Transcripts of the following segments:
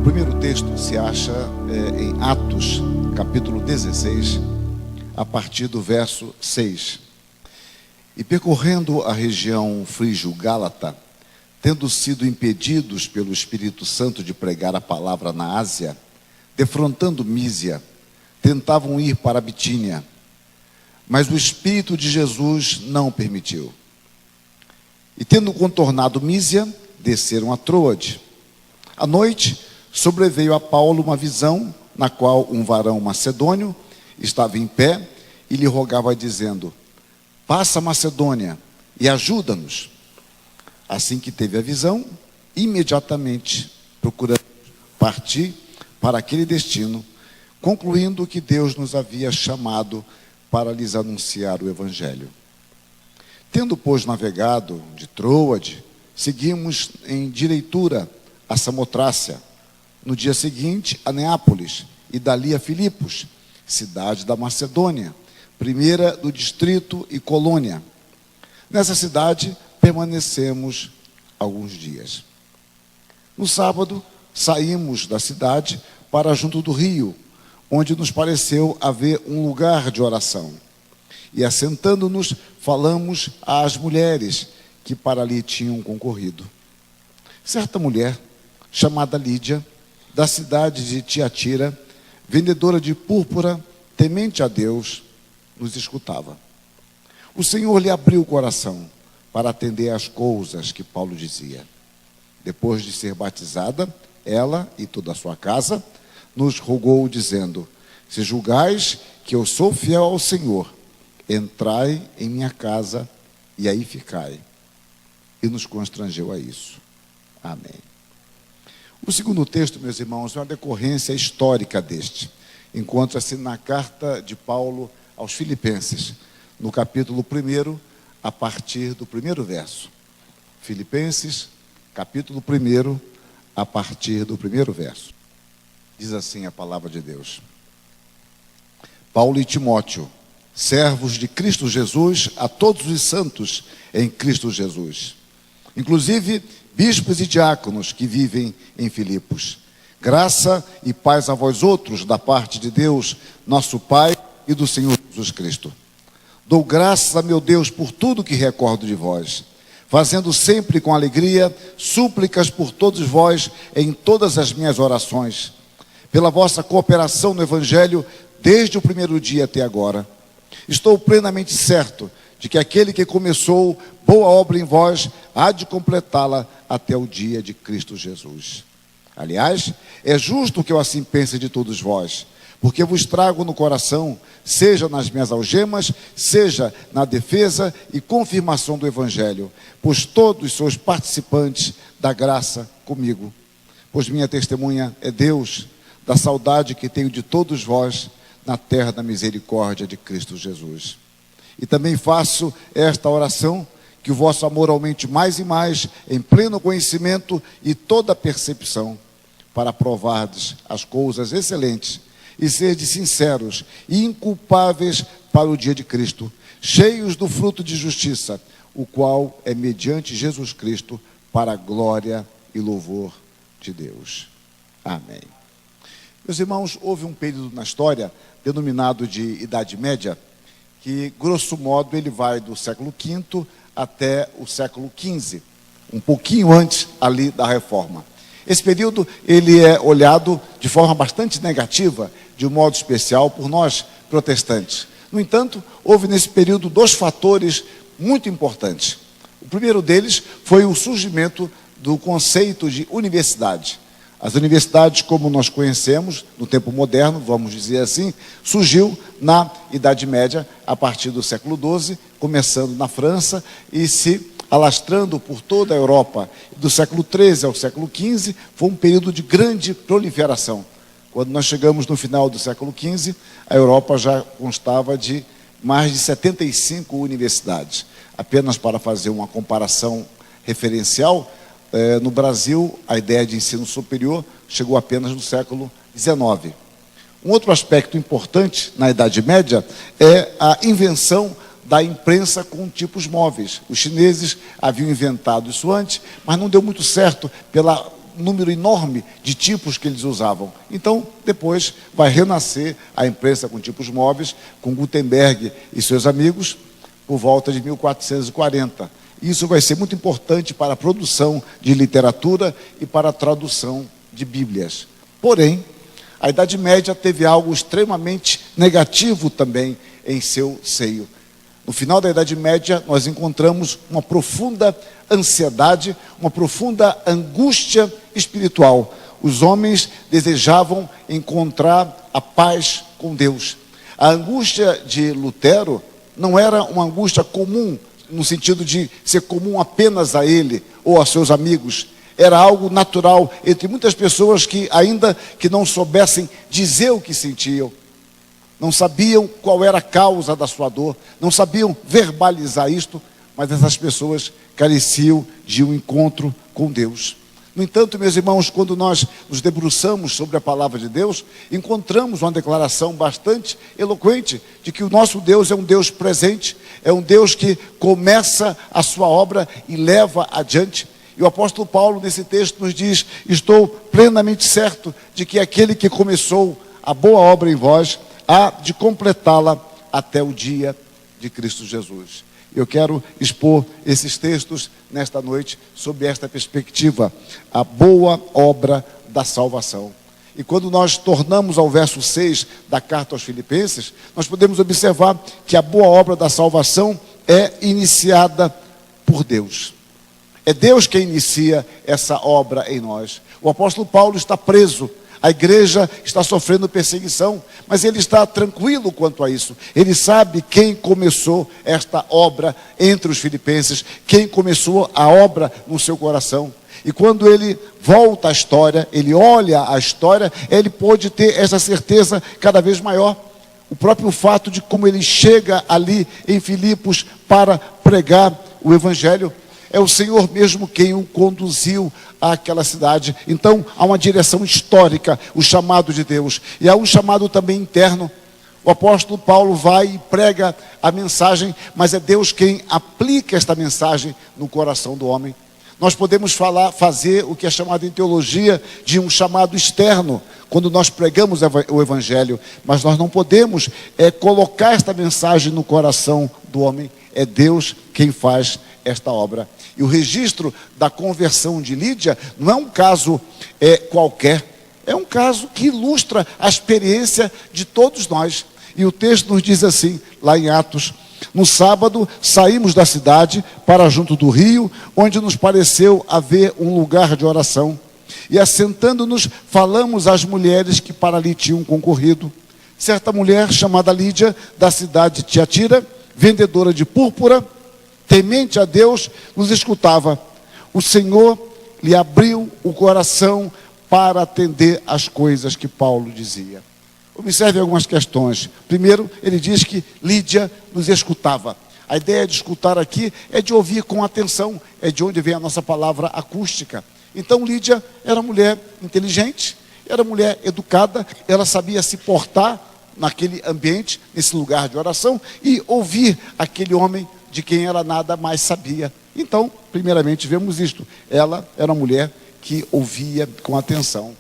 O primeiro texto se acha em Atos, capítulo 16, a partir do verso 6. E percorrendo a região frígio-gálata, tendo sido impedidos pelo Espírito Santo de pregar a palavra na Ásia, defrontando Mísia, tentavam ir para a Bitínia, mas o Espírito de Jesus não permitiu. E tendo contornado Mísia, desceram a Troade. À noite, sobreveio a Paulo uma visão, na qual um varão macedônio estava em pé e lhe rogava, dizendo: passa a Macedônia e ajuda-nos. Assim que teve a visão, imediatamente procuramos partir para aquele destino, concluindo que Deus nos havia chamado para lhes anunciar o Evangelho. Tendo, pois, navegado de Troade, seguimos em direitura a Samotrácia. No dia seguinte, a Neápolis, e dali a Filipos, cidade da Macedônia, primeira do distrito e colônia. Nessa cidade permanecemos alguns dias. No sábado, saímos da cidade para junto do rio, onde nos pareceu haver um lugar de oração. E assentando-nos, falamos às mulheres que para ali tinham concorrido. Certa mulher, chamada Lídia, da cidade de Tiatira, vendedora de púrpura, temente a Deus, nos escutava. O Senhor lhe abriu o coração para atender às coisas que Paulo dizia. Depois de ser batizada, ela e toda a sua casa, nos rogou, dizendo: se julgais que eu sou fiel ao Senhor, entrai em minha casa e aí ficai. E nos constrangeu a isso. Amém. O segundo texto, meus irmãos, é uma decorrência histórica deste. Encontra-se na carta de Paulo aos Filipenses, no capítulo 1, a partir do primeiro verso. Filipenses, capítulo 1, a partir do primeiro verso. Diz assim a palavra de Deus: Paulo e Timóteo, servos de Cristo Jesus, a todos os santos em Cristo Jesus, inclusive bispos e diáconos que vivem em Filipos. Graça e paz a vós outros, da parte de Deus, nosso Pai, e do Senhor Jesus Cristo. Dou graças a meu Deus por tudo que recordo de vós, fazendo sempre com alegria súplicas por todos vós em todas as minhas orações, pela vossa cooperação no Evangelho desde o primeiro dia até agora. Estou plenamente certo de que aquele que começou boa obra em vós há de completá-la até o dia de Cristo Jesus. Aliás, é justo que eu assim pense de todos vós, porque vos trago no coração, seja nas minhas algemas, seja na defesa e confirmação do Evangelho, pois todos sois participantes da graça comigo. Pois minha testemunha é Deus, da saudade que tenho de todos vós na terra da misericórdia de Cristo Jesus. E também faço esta oração, que o vosso amor aumente mais e mais, em pleno conhecimento e toda percepção, para provardes as coisas excelentes, e serdes sinceros e inculpáveis para o dia de Cristo, cheios do fruto de justiça, o qual é mediante Jesus Cristo, para a glória e louvor de Deus. Amém. Meus irmãos, houve um período na história, denominado de Idade Média, que, grosso modo, ele vai do século V até o século XV, um pouquinho antes ali da Reforma. Esse período ele é olhado de forma bastante negativa, de um modo especial, por nós protestantes. No entanto, houve nesse período dois fatores muito importantes. O primeiro deles foi o surgimento do conceito de universidade. As universidades, como nós conhecemos, no tempo moderno, vamos dizer assim, surgiu na Idade Média, a partir do século XII, começando na França e se alastrando por toda a Europa. Do século XIII ao século XV, foi um período de grande proliferação. Quando nós chegamos no final do século XV, a Europa já constava de mais de 75 universidades. Apenas para fazer uma comparação referencial, no Brasil, a ideia de ensino superior chegou apenas no século XIX. Um outro aspecto importante na Idade Média é a invenção da imprensa com tipos móveis. Os chineses haviam inventado isso antes, mas não deu muito certo pela número enorme de tipos que eles usavam. Então, depois vai renascer a imprensa com tipos móveis, com Gutenberg e seus amigos, por volta de 1440. Isso vai ser muito importante para a produção de literatura e para a tradução de Bíblias. Porém, a Idade Média teve algo extremamente negativo também em seu seio. No final da Idade Média, nós encontramos uma profunda ansiedade, uma profunda angústia espiritual. Os homens desejavam encontrar a paz com Deus. A angústia de Lutero não era uma angústia comum, no sentido de ser comum apenas a ele ou a seus amigos. Era algo natural entre muitas pessoas que, ainda que não soubessem dizer o que sentiam, não sabiam qual era a causa da sua dor, não sabiam verbalizar isto, mas essas pessoas careciam de um encontro com Deus. No entanto, meus irmãos, quando nós nos debruçamos sobre a palavra de Deus, encontramos uma declaração bastante eloquente de que o nosso Deus é um Deus presente, é um Deus que começa a sua obra e leva adiante. E o apóstolo Paulo, nesse texto, nos diz: estou plenamente certo de que aquele que começou a boa obra em vós há de completá-la até o dia de Cristo Jesus. Eu quero expor esses textos nesta noite sob esta perspectiva, a boa obra da salvação. E quando nós tornamos ao verso 6 da carta aos Filipenses, nós podemos observar que a boa obra da salvação é iniciada por Deus. É Deus quem inicia essa obra em nós. O apóstolo Paulo está preso. A igreja está sofrendo perseguição, mas ele está tranquilo quanto a isso. Ele sabe quem começou esta obra entre os filipenses, quem começou a obra no seu coração. E quando ele volta à história, ele olha a história, ele pode ter essa certeza cada vez maior. O próprio fato de como ele chega ali em Filipos para pregar o evangelho, é o Senhor mesmo quem o conduziu àquela cidade. Então, há uma direção histórica, o chamado de Deus. E há um chamado também interno. O apóstolo Paulo vai e prega a mensagem, mas é Deus quem aplica esta mensagem no coração do homem. Nós podemos fazer o que é chamado em teologia de um chamado externo, quando nós pregamos o evangelho, mas nós não podemos colocar esta mensagem no coração do homem. É Deus quem faz esta obra. E o registro da conversão de Lídia não é um caso qualquer, é um caso que ilustra a experiência de todos nós. E o texto nos diz assim, lá em Atos: no sábado saímos da cidade para junto do rio, onde nos pareceu haver um lugar de oração. E assentando-nos, falamos às mulheres que para ali tinham concorrido. Certa mulher chamada Lídia, da cidade de Tiatira, vendedora de púrpura, temente a Deus, nos escutava. O Senhor lhe abriu o coração para atender às coisas que Paulo dizia. Observe algumas questões. Primeiro, ele diz que Lídia nos escutava. A ideia de escutar aqui é de ouvir com atenção, é de onde vem a nossa palavra acústica. Então Lídia era mulher inteligente, era mulher educada, ela sabia se portar naquele ambiente, nesse lugar de oração, e ouvir aquele homem de quem ela nada mais sabia. Então, primeiramente, vemos isto. Ela era uma mulher que ouvia com atenção.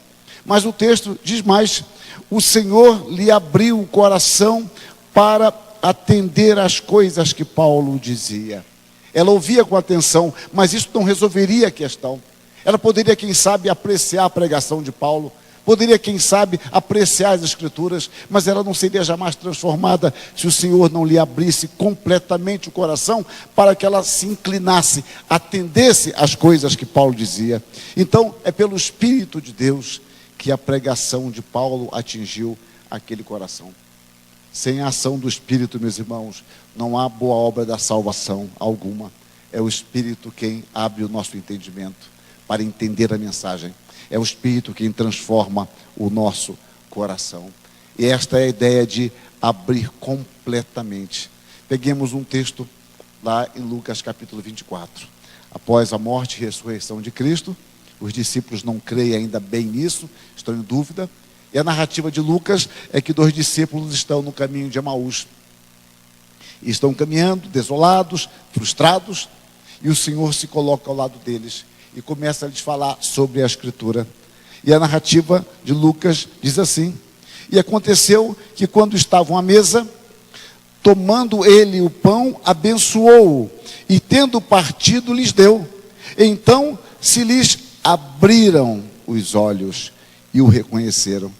Mas o texto diz mais: o Senhor lhe abriu o coração para atender às coisas que Paulo dizia. Ela ouvia com atenção, mas isso não resolveria a questão. Ela poderia, quem sabe, apreciar a pregação de Paulo, poderia, quem sabe, apreciar as Escrituras, mas ela não seria jamais transformada se o Senhor não lhe abrisse completamente o coração para que ela se inclinasse, atendesse às coisas que Paulo dizia. Então, é pelo Espírito de Deus que a pregação de Paulo atingiu aquele coração. Sem a ação do Espírito, meus irmãos, não há boa obra da salvação alguma. É o Espírito quem abre o nosso entendimento para entender a mensagem. É o Espírito quem transforma o nosso coração. E esta é a ideia de abrir completamente. Peguemos um texto lá em Lucas capítulo 24. Após a morte e ressurreição de Cristo, os discípulos não creem ainda bem nisso, estão em dúvida. E a narrativa de Lucas é que 2 discípulos estão no caminho de Emaús. E estão caminhando, desolados, frustrados, e o Senhor se coloca ao lado deles. e começa a lhes falar sobre a Escritura. E a narrativa de Lucas diz assim: e aconteceu que quando estavam à mesa, tomando ele o pão, abençoou-o, e tendo partido, lhes deu. Então se lhes abriram os olhos e o reconheceram.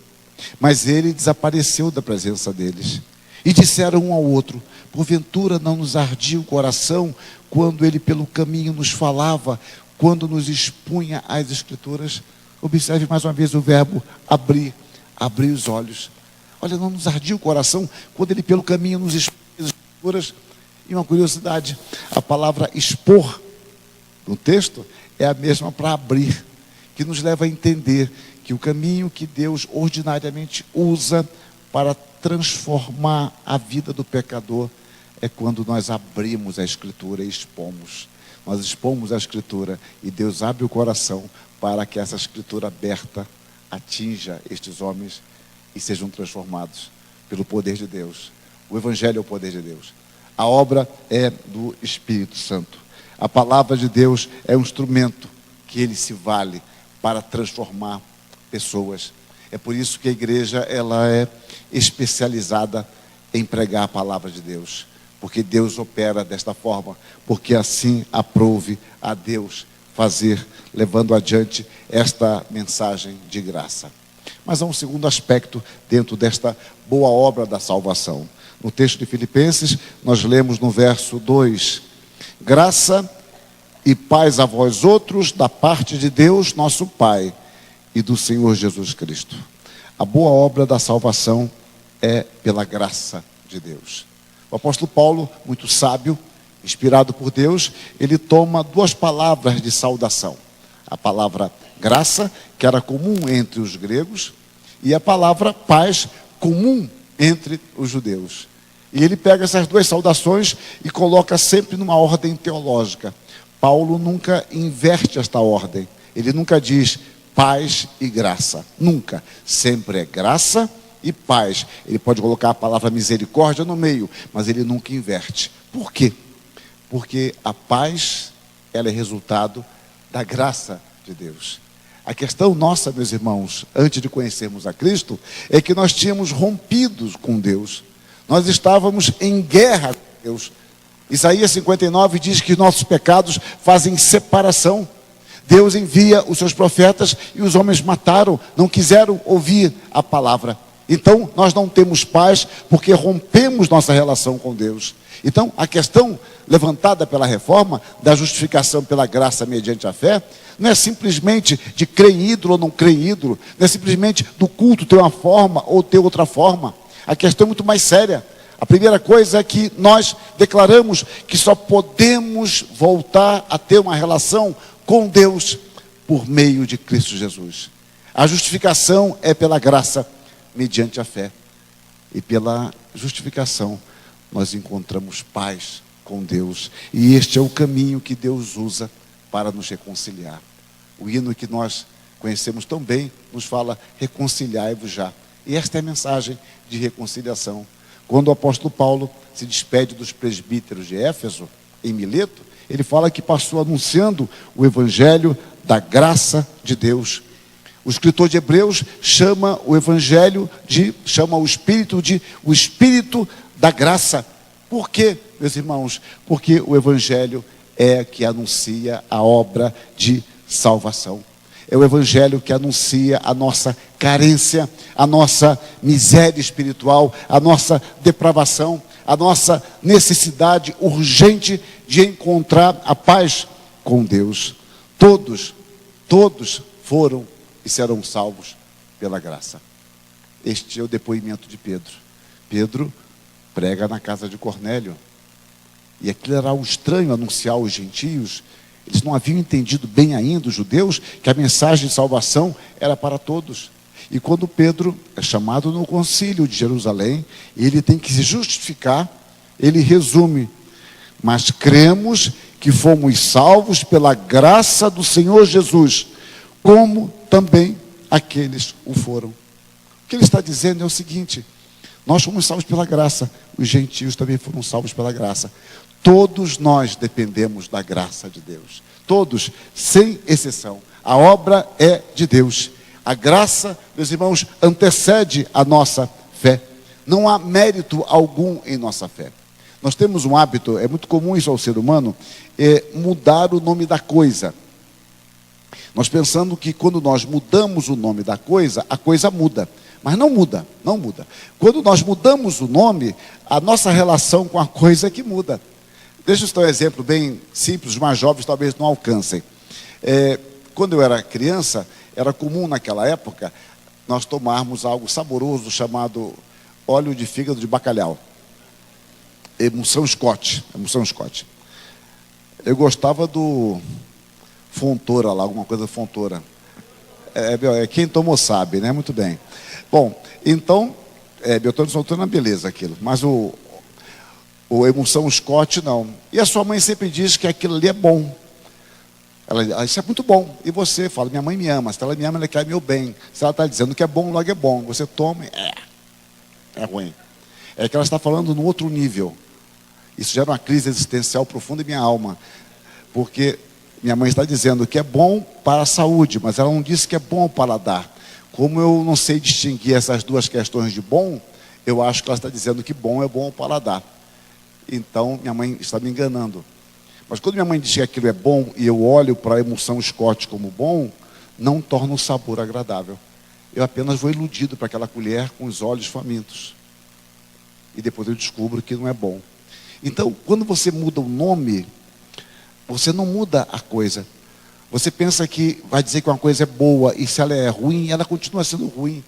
Mas ele desapareceu da presença deles. E disseram um ao outro: porventura não nos ardia o coração quando ele pelo caminho nos falava, quando nos expunha as Escrituras? Observe mais uma vez o verbo abrir, abrir os olhos. Olha, não nos ardia o coração quando ele pelo caminho nos expunha as Escrituras. E uma curiosidade, a palavra expor no texto é a mesma para abrir, que nos leva a entender que o caminho que Deus ordinariamente usa para transformar a vida do pecador é quando nós abrimos a Escritura e expomos. Nós expomos a Escritura e Deus abre o coração para que essa Escritura aberta atinja estes homens e sejam transformados pelo poder de Deus. O Evangelho é o poder de Deus. A obra é do Espírito Santo. A palavra de Deus é um instrumento que ele se vale para transformar pessoas. É por isso que a igreja ela é especializada em pregar a palavra de Deus, porque Deus opera desta forma, porque assim aprouve a Deus fazer, levando adiante esta mensagem de graça. Mas há um segundo aspecto dentro desta boa obra da salvação. No texto de Filipenses, nós lemos no verso 2: graça e paz a vós outros, da parte de Deus, nosso Pai, e do Senhor Jesus Cristo. A boa obra da salvação é pela graça de Deus. O apóstolo Paulo, muito sábio, inspirado por Deus, ele toma duas palavras de saudação. A palavra graça, que era comum entre os gregos, e a palavra paz, comum entre os judeus. E ele pega essas duas saudações e coloca sempre numa ordem teológica. Paulo nunca inverte esta ordem. Ele nunca diz paz e graça. Nunca. Sempre é graça e paz. Ele pode colocar a palavra misericórdia no meio, mas ele nunca inverte. Por quê? Porque a paz, ela é resultado da graça de Deus. A questão nossa, meus irmãos, antes de conhecermos a Cristo, é que nós tínhamos rompido com Deus. Nós estávamos em guerra com Deus. Isaías 59 diz que nossos pecados fazem separação. Deus envia os seus profetas e os homens mataram, não quiseram ouvir a palavra. Então, nós não temos paz porque rompemos nossa relação com Deus. Então, a questão levantada pela reforma, da justificação pela graça mediante a fé, não é simplesmente de crer em ídolo ou não crer em ídolo, não é simplesmente do culto ter uma forma ou ter outra forma. A questão é muito mais séria. A primeira coisa é que nós declaramos que só podemos voltar a ter uma relação com Deus por meio de Cristo Jesus. A justificação é pela graça mediante a fé. E pela justificação nós encontramos paz com Deus. E este é o caminho que Deus usa para nos reconciliar. O hino que nós conhecemos tão bem nos fala: reconciliai-vos já. E esta é a mensagem de reconciliação. Quando o apóstolo Paulo se despede dos presbíteros de Éfeso, em Mileto, ele fala que passou anunciando o evangelho da graça de Deus. O escritor de Hebreus chama o evangelho chama o Espírito da graça. Por quê, meus irmãos? Porque o evangelho é que anuncia a obra de salvação. É o evangelho que anuncia a nossa carência, a nossa miséria espiritual, a nossa depravação, a nossa necessidade urgente de encontrar a paz com Deus. Todos foram e serão salvos pela graça. Este é o depoimento de Pedro. Pedro prega na casa de Cornélio. E aquilo era algo estranho anunciar aos gentios. Eles não haviam entendido bem ainda, os judeus, que a mensagem de salvação era para todos. E quando Pedro é chamado no concílio de Jerusalém, ele tem que se justificar, ele resume: mas cremos que fomos salvos pela graça do Senhor Jesus, como também aqueles o foram. O que ele está dizendo é o seguinte: nós fomos salvos pela graça, os gentios também foram salvos pela graça. Todos nós dependemos da graça de Deus. Todos, sem exceção. A obra é de Deus. A graça, meus irmãos, antecede a nossa fé. Não há mérito algum em nossa fé. Nós temos um hábito, é muito comum isso ao ser humano, mudar o nome da coisa. Nós pensamos que quando nós mudamos o nome da coisa, a coisa muda. Mas não muda, não muda. Quando nós mudamos o nome, a nossa relação com a coisa é que muda. Deixa eu citar um exemplo bem simples, os mais jovens talvez não alcancem. Quando eu era criança, era comum naquela época, nós tomarmos algo saboroso chamado óleo de fígado de bacalhau. Emulsão Scott. Eu gostava do Fontoura lá, alguma coisa Fontoura. Quem tomou sabe, né? Muito bem. Bom, então, Beltrão de Fontoura, beleza aquilo. Mas o Emulsão Scott, não. E a sua mãe sempre diz que aquilo ali é bom. Ela, isso é muito bom. E você fala, minha mãe me ama. Se ela me ama, ela quer meu bem. Se ela está dizendo que é bom, logo é bom. Você toma, é ruim. É que ela está falando no outro nível. Isso gera uma crise existencial profunda em minha alma. Porque minha mãe está dizendo que é bom para a saúde, mas ela não disse que é bom para dar. Como eu não sei distinguir essas duas questões de bom, eu acho que ela está dizendo que bom é bom para dar. Então, minha mãe está me enganando. Mas quando minha mãe diz que aquilo é bom e eu olho para a emulsão Scott como bom, não torna o sabor agradável. Eu apenas vou iludido para aquela colher com os olhos famintos. E depois eu descubro que não é bom. Então, quando você muda o nome, você não muda a coisa. Você pensa que vai dizer que uma coisa é boa e se ela é ruim, ela continua sendo ruim.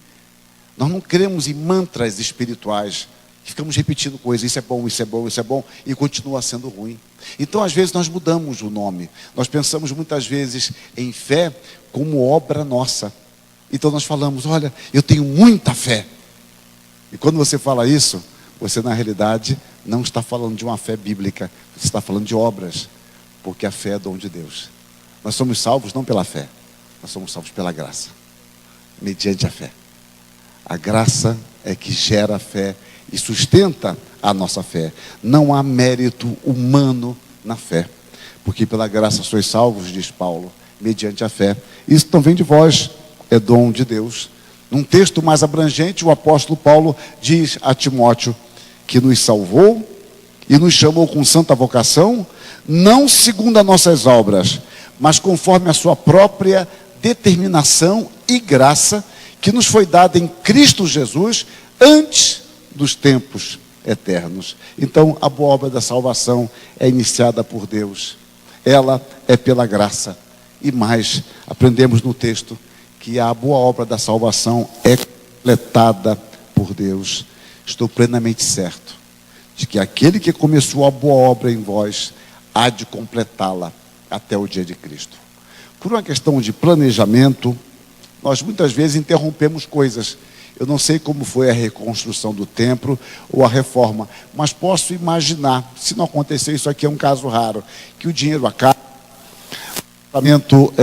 Nós não cremos em mantras espirituais, que ficamos repetindo coisas, isso é bom, isso é bom, isso é bom, e continua sendo ruim. Então, às vezes, nós mudamos o nome. Nós pensamos muitas vezes em fé como obra nossa. Então, nós falamos, olha, eu tenho muita fé. E quando você fala isso, você, na realidade, não está falando de uma fé bíblica, você está falando de obras, porque a fé é dom de Deus. Nós somos salvos não pela fé, nós somos salvos pela graça, mediante a fé. A graça é que gera a fé e sustenta a nossa fé. Não há mérito humano na fé, porque pela graça sois salvos, diz Paulo, mediante a fé. Isso não vem de vós, é dom de Deus. Num texto mais abrangente, o apóstolo Paulo diz a Timóteo que nos salvou e nos chamou com santa vocação, não segundo as nossas obras, mas conforme a sua própria determinação e graça, que nos foi dada em Cristo Jesus, antes dos tempos eternos. Então, a boa obra da salvação é iniciada por Deus. Ela é pela graça. E mais, aprendemos no texto que a boa obra da salvação é completada por Deus. Estou plenamente certo de que aquele que começou a boa obra em vós há de completá-la até o dia de Cristo. Por uma questão de planejamento, nós muitas vezes interrompemos coisas. Eu não sei como foi a reconstrução do templo ou a reforma, mas posso imaginar, se não acontecer, isso aqui é um caso raro, que o dinheiro acaba, o orçamento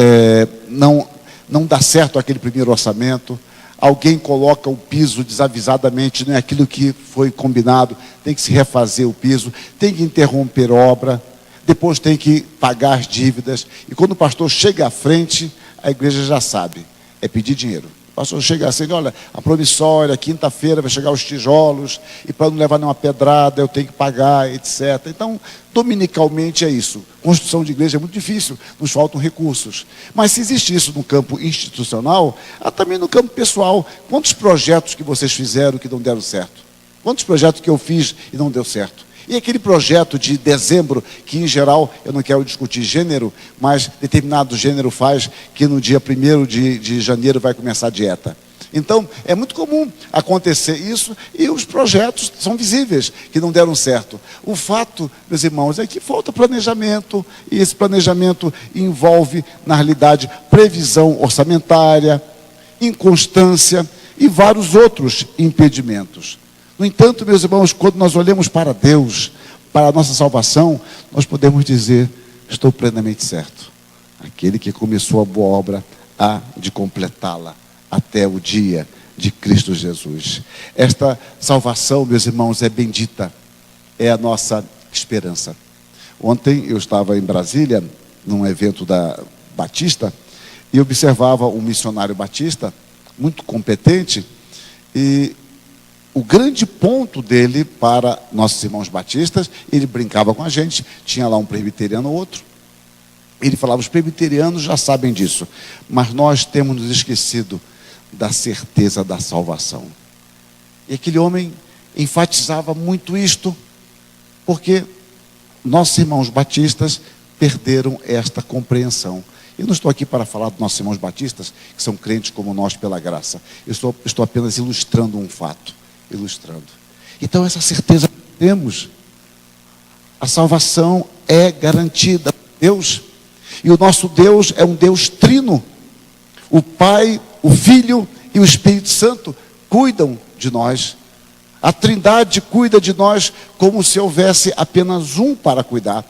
não dá certo aquele primeiro orçamento, alguém coloca o piso desavisadamente, não é aquilo que foi combinado, tem que se refazer o piso, tem que interromper obra, depois tem que pagar as dívidas, e quando o pastor chega à frente, a igreja já sabe, é pedir dinheiro. O pastor chega assim, olha, a promissória, quinta-feira vai chegar os tijolos, e para não levar nenhuma pedrada, eu tenho que pagar, etc. Então, dominicalmente é isso. Construção de igreja é muito difícil, nos faltam recursos. Mas se existe isso no campo institucional, há também no campo pessoal. Quantos projetos que vocês fizeram que não deram certo? Quantos projetos que eu fiz e não deu certo? E aquele projeto de dezembro, que em geral, eu não quero discutir gênero, mas determinado gênero faz que no dia 1º de janeiro vai começar a dieta. Então, é muito comum acontecer isso e os projetos são visíveis, que não deram certo. O fato, meus irmãos, é que falta planejamento, e esse planejamento envolve, na realidade, previsão orçamentária, inconstância e vários outros impedimentos. No entanto, meus irmãos, quando nós olhamos para Deus, para a nossa salvação, nós podemos dizer, estou plenamente certo. Aquele que começou a boa obra há de completá-la até o dia de Cristo Jesus. Esta salvação, meus irmãos, é bendita, é a nossa esperança. Ontem eu estava em Brasília, num evento da Batista, e observava um missionário batista, muito competente, e o grande ponto dele para nossos irmãos batistas, ele brincava com a gente, tinha lá um presbiteriano ou outro, ele falava, os presbiterianos já sabem disso, mas nós temos nos esquecido da certeza da salvação. E aquele homem enfatizava muito isto, porque nossos irmãos batistas perderam esta compreensão. Eu não estou aqui para falar dos nossos irmãos batistas, que são crentes como nós pela graça. Eu estou apenas ilustrando um fato. Ilustrando. Então essa certeza que temos, a salvação é garantida por Deus. E o nosso Deus é um Deus trino. O Pai, o Filho e o Espírito Santo cuidam de nós. A Trindade cuida de nós como se houvesse apenas um para cuidar.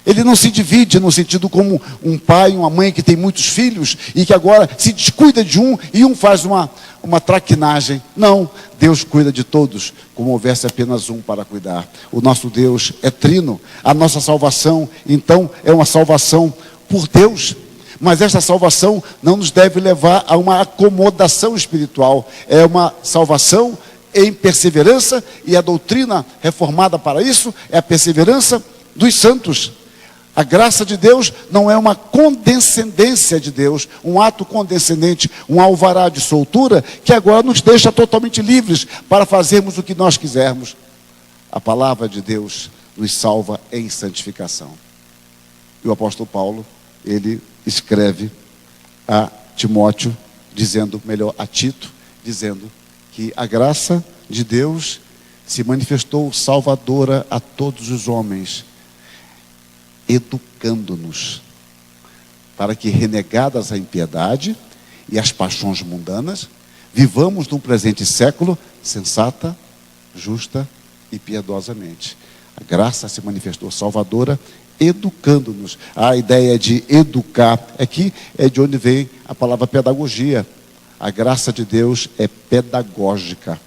Ele não se divide no sentido como um pai e uma mãe que tem muitos filhos e que agora se descuida de um e um faz uma traquinagem. Não, Deus cuida de todos como houvesse apenas um para cuidar. O nosso Deus é trino. A nossa salvação, então, é uma salvação por Deus. Mas esta salvação não nos deve levar a uma acomodação espiritual. É uma salvação em perseverança, e a doutrina reformada para isso é a perseverança dos santos. A graça de Deus não é uma condescendência de Deus, um ato condescendente, um alvará de soltura, que agora nos deixa totalmente livres para fazermos o que nós quisermos. A palavra de Deus nos salva em santificação. E o apóstolo Paulo, ele escreve a Timóteo, dizendo, melhor, a Tito, dizendo que a graça de Deus se manifestou salvadora a todos os homens, educando-nos, para que, renegadas a impiedade e as paixões mundanas, vivamos no presente século sensata, justa e piedosamente. A graça se manifestou salvadora, educando-nos. A ideia de educar aqui é de onde vem a palavra pedagogia. A graça de Deus é pedagógica.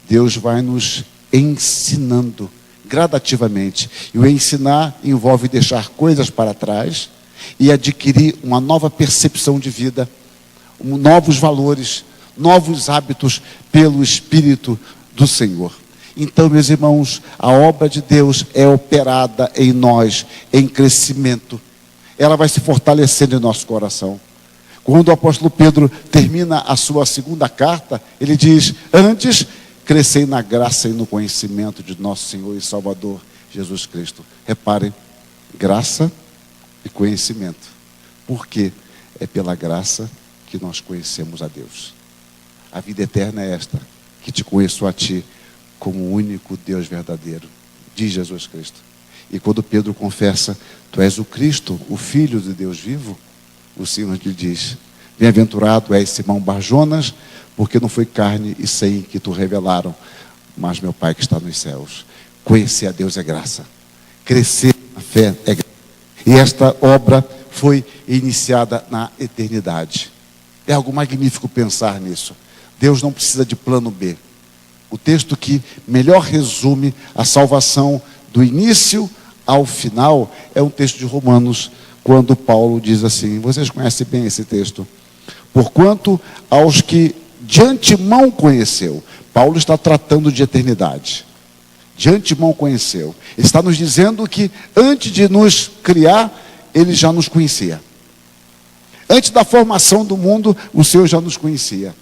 Deus vai nos ensinando gradativamente. E o ensinar envolve deixar coisas para trás e adquirir uma nova percepção de vida, novos valores, novos hábitos pelo Espírito do Senhor. Então, meus irmãos, a obra de Deus é operada em nós, em crescimento. Ela vai se fortalecendo em nosso coração. Quando o apóstolo Pedro termina a sua segunda carta, ele diz, antes, crescei na graça e no conhecimento de nosso Senhor e Salvador, Jesus Cristo. Reparem, graça e conhecimento. Porque é pela graça que nós conhecemos a Deus. A vida eterna é esta, que te conheço a ti como o único Deus verdadeiro, diz Jesus Cristo. E quando Pedro confessa, tu és o Cristo, o Filho de Deus vivo, o Senhor lhe diz, bem-aventurado és Simão Barjonas, porque não foi carne e sangue que tu revelaram, mas meu Pai que está nos céus. Conhecer a Deus é graça, crescer na fé é graça. E esta obra foi iniciada na eternidade. É algo magnífico pensar nisso. Deus não precisa de plano B. O texto que melhor resume a salvação do início ao final é um texto de Romanos, quando Paulo diz assim, vocês conhecem bem esse texto, porquanto aos que de antemão conheceu, Paulo está tratando de eternidade, de antemão conheceu, ele está nos dizendo que antes de nos criar, ele já nos conhecia, antes da formação do mundo, o Senhor já nos conhecia,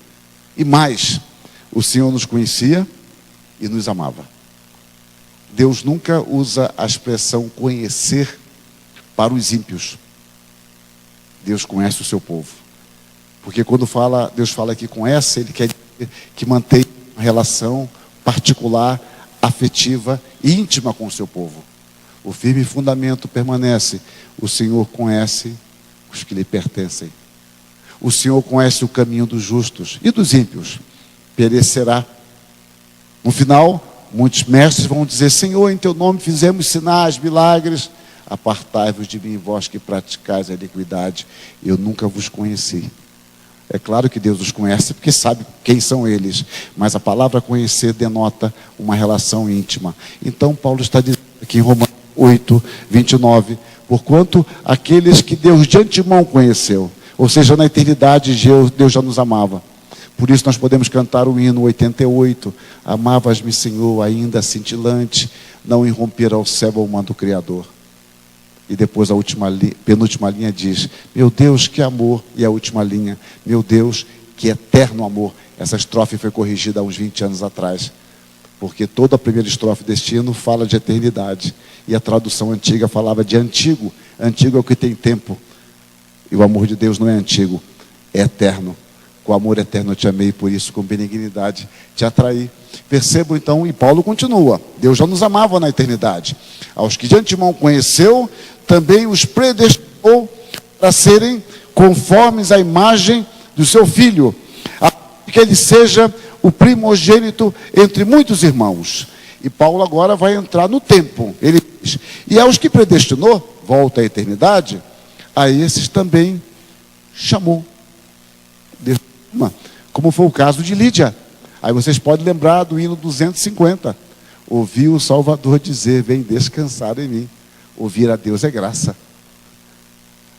e mais, o Senhor nos conhecia e nos amava. Deus nunca usa a expressão conhecer para os ímpios. Deus conhece o seu povo. Porque quando Deus fala que conhece, Ele quer dizer que mantém uma relação particular, afetiva e íntima com o seu povo. O firme fundamento permanece. O Senhor conhece os que lhe pertencem. O Senhor conhece o caminho dos justos e dos ímpios. Perecerá. No final, muitos mestres vão dizer, Senhor, em teu nome fizemos sinais, milagres. Apartai-vos de mim, vós que praticais a iniquidade. Eu nunca vos conheci. É claro que Deus os conhece, porque sabe quem são eles. Mas a palavra conhecer denota uma relação íntima. Então, Paulo está dizendo aqui em Romanos 8, 29. Porquanto aqueles que Deus de antemão conheceu, ou seja, na eternidade Deus já nos amava. Por isso nós podemos cantar o hino 88, amavas-me, Senhor, ainda cintilante, não irromper ao céu ao manto do Criador. E depois a penúltima linha diz, meu Deus, que amor. E a última linha, meu Deus, que eterno amor. Essa estrofe foi corrigida há uns 20 anos atrás, porque toda a primeira estrofe deste hino fala de eternidade, e a tradução antiga falava de antigo. Antigo é o que tem tempo, e o amor de Deus não é antigo, é eterno. Com amor eterno eu te amei, por isso com benignidade te atraí. Percebam então, e Paulo continua, Deus já nos amava na eternidade. Aos que de antemão conheceu, também os predestinou para serem conformes à imagem do seu Filho, a que ele seja o primogênito entre muitos irmãos. E Paulo agora vai entrar no tempo. Ele diz, e aos que predestinou, volta à eternidade, a esses também chamou. Como foi o caso de Lídia. Aí vocês podem lembrar do hino 250. Ouvi o Salvador dizer, vem descansar em mim. Ouvir a Deus é graça.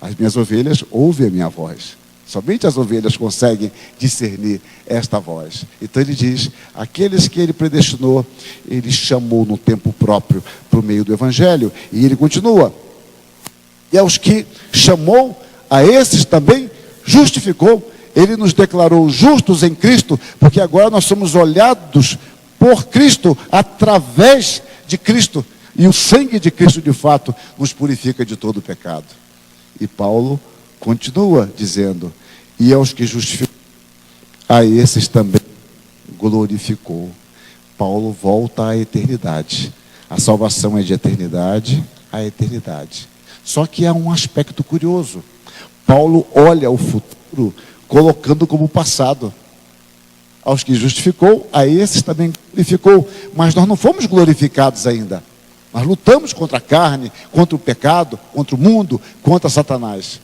As minhas ovelhas ouvem a minha voz. Somente as ovelhas conseguem discernir esta voz. Então ele diz, aqueles que ele predestinou, ele chamou no tempo próprio para o meio do Evangelho. E ele continua. E aos que chamou, a esses também justificou. Ele nos declarou justos em Cristo, porque agora nós somos olhados por Cristo, através de Cristo. E o sangue de Cristo, de fato, nos purifica de todo o pecado. E Paulo continua dizendo, e aos que justificou, a esses também glorificou. Paulo volta à eternidade. A salvação é de eternidade a eternidade. Só que há um aspecto curioso. Paulo olha o futuro colocando como passado. Aos que justificou, a esses também glorificou. Mas nós não fomos glorificados ainda. Nós lutamos contra a carne, contra o pecado, contra o mundo, contra Satanás.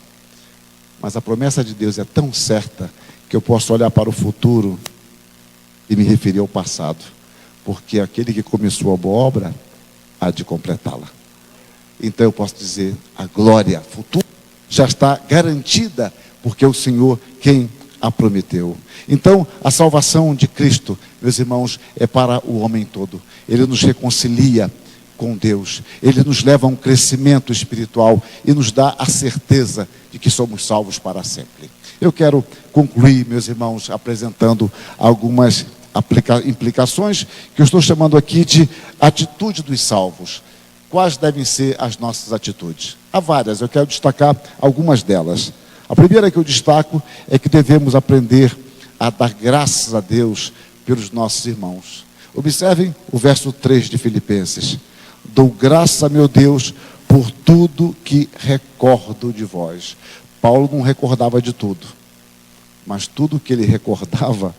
Mas a promessa de Deus é tão certa que eu posso olhar para o futuro e me referir ao passado. Porque aquele que começou a boa obra há de completá-la. Então eu posso dizer, a glória futura já está garantida, porque é o Senhor quem a prometeu. Então, a salvação de Cristo, meus irmãos, é para o homem todo. Ele nos reconcilia com Deus. Ele nos leva a um crescimento espiritual e nos dá a certeza de que somos salvos para sempre. Eu quero concluir, meus irmãos, apresentando algumas implicações que eu estou chamando aqui de atitude dos salvos. Quais devem ser as nossas atitudes? Há várias, eu quero destacar algumas delas. A primeira que eu destaco é que devemos aprender a dar graças a Deus pelos nossos irmãos. Observem o verso 3 de Filipenses. Dou graças a meu Deus por tudo que recordo de vós. Paulo não recordava de tudo, mas tudo que ele recordava,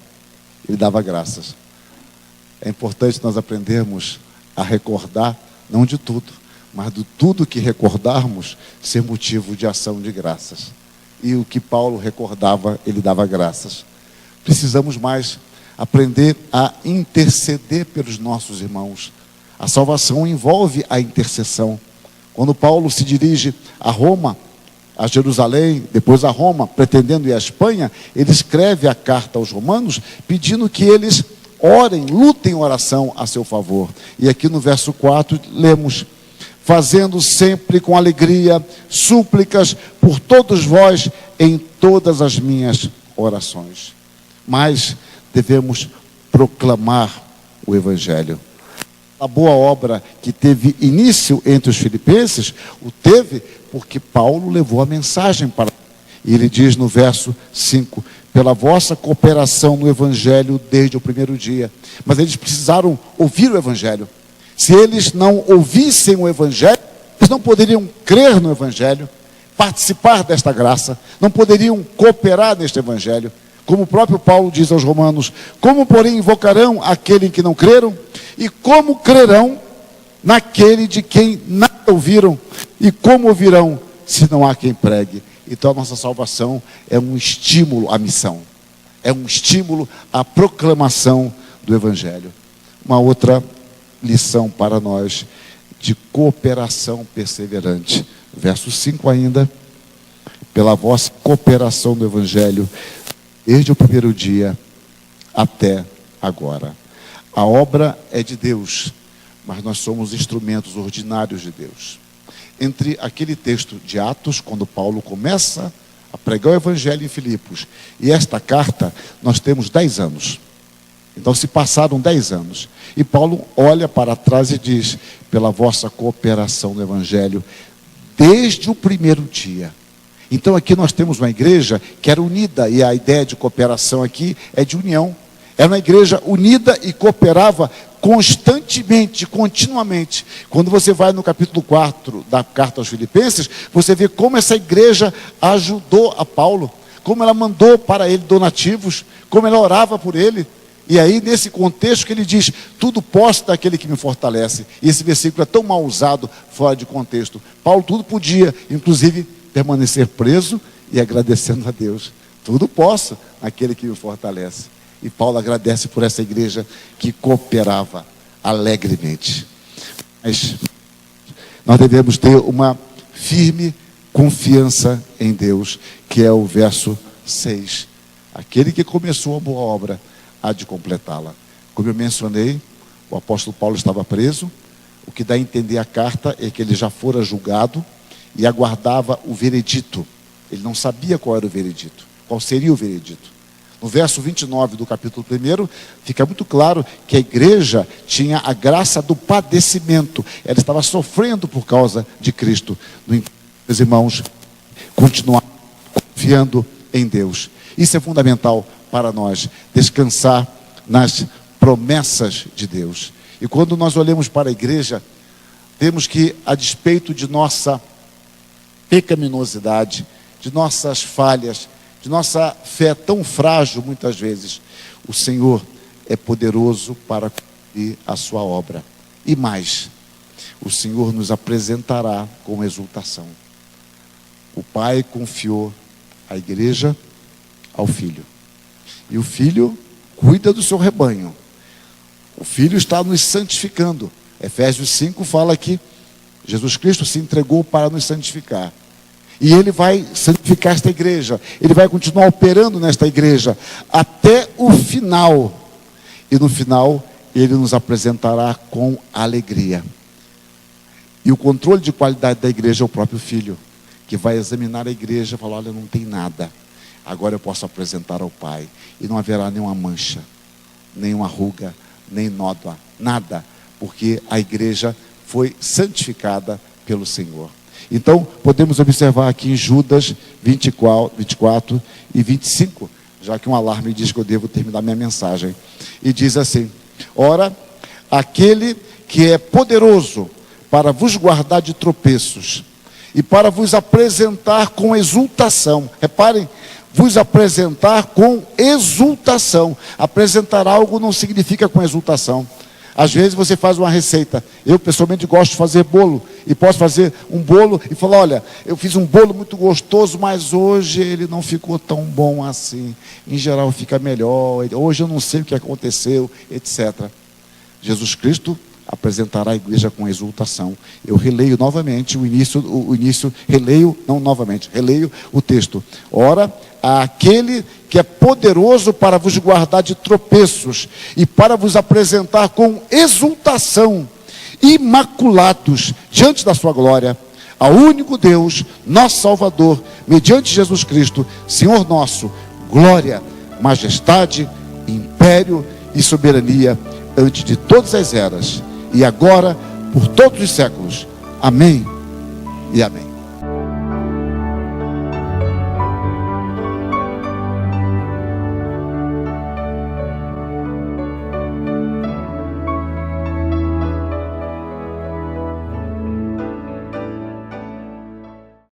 ele dava graças. É importante nós aprendermos a recordar, não de tudo, mas de tudo que recordarmos, ser motivo de ação de graças. E o que Paulo recordava, ele dava graças. Precisamos mais aprender a interceder pelos nossos irmãos. A salvação envolve a intercessão. Quando Paulo se dirige a Roma, a Jerusalém, depois a Roma, pretendendo ir à Espanha, ele escreve a carta aos romanos, pedindo que eles orem, lutem em oração a seu favor. E aqui no verso 4, lemos, fazendo sempre com alegria súplicas por todos vós em todas as minhas orações. Mas devemos proclamar o Evangelho. A boa obra que teve início entre os filipenses, o teve porque Paulo levou a mensagem para... E ele diz no verso 5, pela vossa cooperação no Evangelho desde o primeiro dia. Mas eles precisaram ouvir o Evangelho. Se eles não ouvissem o Evangelho, eles não poderiam crer no Evangelho, participar desta graça, não poderiam cooperar neste Evangelho. Como o próprio Paulo diz aos romanos, como porém invocarão aquele em que não creram? E como crerão naquele de quem nada ouviram? E como ouvirão se não há quem pregue? Então a nossa salvação é um estímulo à missão, é um estímulo à proclamação do Evangelho. Uma outra lição para nós de cooperação perseverante. Verso 5 ainda, pela vossa cooperação no Evangelho, desde o primeiro dia até agora. A obra é de Deus, mas nós somos instrumentos ordinários de Deus. Entre aquele texto de Atos, quando Paulo começa a pregar o Evangelho em Filipos, e esta carta, nós temos 10 anos. Então se passaram 10 anos. E Paulo olha para trás e diz, pela vossa cooperação no Evangelho, desde o primeiro dia. Então aqui nós temos uma igreja que era unida, e a ideia de cooperação aqui é de união. Era uma igreja unida e cooperava constantemente, continuamente. Quando você vai no capítulo 4 da carta aos Filipenses, você vê como essa igreja ajudou a Paulo, como ela mandou para ele donativos, como ela orava por ele. E aí nesse contexto que ele diz, tudo posso daquele que me fortalece. E esse versículo é tão mal usado fora de contexto. Paulo tudo podia, inclusive permanecer preso e agradecendo a Deus. Tudo posso naquele que me fortalece. E Paulo agradece por essa igreja que cooperava alegremente. Mas nós devemos ter uma firme confiança em Deus, que é o verso 6. Aquele que começou a boa obra há de completá-la. Como eu mencionei, o apóstolo Paulo estava preso. O que dá a entender a carta é que ele já fora julgado e aguardava o veredito. Ele não sabia qual era o veredito, qual seria o veredito. No verso 29 do capítulo 1, fica muito claro que a igreja tinha a graça do padecimento. Ela estava sofrendo por causa de Cristo. No entanto, meus irmãos, continuar confiando em Deus. Isso é fundamental para nós, descansar nas promessas de Deus. E quando nós olhamos para a igreja, temos que, a despeito de nossa pecaminosidade, de nossas falhas, de nossa fé tão frágil muitas vezes, o Senhor é poderoso para cumprir a sua obra. E mais, o Senhor nos apresentará com exultação. O Pai confiou a igreja ao Filho. E o Filho cuida do seu rebanho. O Filho está nos santificando. Efésios 5 fala que Jesus Cristo se entregou para nos santificar. E Ele vai santificar esta igreja. Ele vai continuar operando nesta igreja até o final. E no final, Ele nos apresentará com alegria. E o controle de qualidade da igreja é o próprio Filho, que vai examinar a igreja e falar, olha, não tem nada. Agora eu posso apresentar ao Pai. E não haverá nenhuma mancha, nenhuma ruga, nem nódoa, nada. Porque a igreja foi santificada pelo Senhor. Então, podemos observar aqui em Judas 24 e 25, já que um alarme diz que eu devo terminar minha mensagem. E diz assim, ora, aquele que é poderoso para vos guardar de tropeços e para vos apresentar com exultação. Reparem, vos apresentar com exultação. Apresentar algo não significa com exultação. Às vezes você faz uma receita. Eu pessoalmente gosto de fazer bolo. E posso fazer um bolo e falar, olha, eu fiz um bolo muito gostoso, mas hoje ele não ficou tão bom assim. Em geral fica melhor. Hoje eu não sei o que aconteceu, etc. Jesus Cristo apresentará a igreja com exultação. Eu releio novamente releio o texto. Ora, aquele que é poderoso para vos guardar de tropeços e para vos apresentar com exultação, imaculados diante da sua glória, ao único Deus, nosso Salvador, mediante Jesus Cristo, Senhor nosso, glória, majestade, império e soberania antes de todas as eras, e agora, por todos os séculos. Amém e amém.